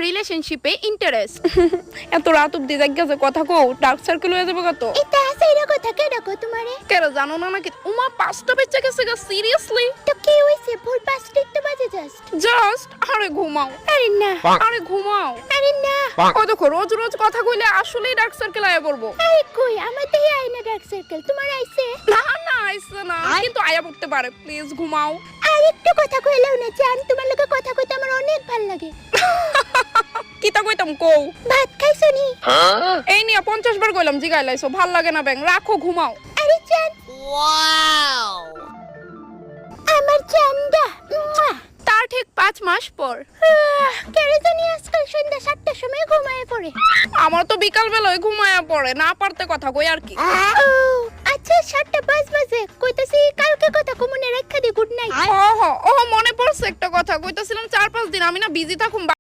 রিলেশনশিপে ইন্টারেস্ট। এত রাত অব্দি জায়গা কথা কও, ডার্ক সার্কেল হয়ে যাবে কত। এটা সেইরা কথা কে ডাকো তোমারে? কেন জানো না নাকি? উমা 5টা বেজে গেছে গা, সিরিয়াসলি? তো কি হইছে? ভোর 5টা তো বাজে জাস্ট আরে ঘুমাও। আরে না, আরে ঘুমাও। আরে না। ও দেখো রোজ রোজ কথা কইলে আসলেই ডার্ক সার্কেল আয়া পড়বো। আরে কই, আমার তো আইনা ডার্ক সার্কেল, তোমার আইছে? না না আইছে না, কিন্তু আয়া পড়তে পারে। প্লিজ ঘুমাও। আর একটু কথা কইলেও না জান, তোমার লগে কথা কইতে আমার অনেক ভালো লাগে। কিতা কইতাম কও। ভাত খাইছো নি? এই নিয়ে 50 বার কইলাম, জিগাইলাইছো ভাল লাগে না ব্যাং, রাখো ঘুমাও। আরে জান, ওয়াও, আমার জানডা। তার ঠিক 5 মাস পর কেন জানি আজকাল সন্ধ্যা 7টার সময় ঘুমায় পড়ে। আমার তো বিকাল বেলায় ঘুমায়া পড়ে, না পারতে কথা কই আর কি। ও আচ্ছা, 7টা 5 বাজে কইতাছি কালকে কথা কমনে রাখা দি, গুড নাইট। ও মনে পড়ছে একটা কথা কইতাছিলাম 4-5 দিন আমি না বিজি থাকুম।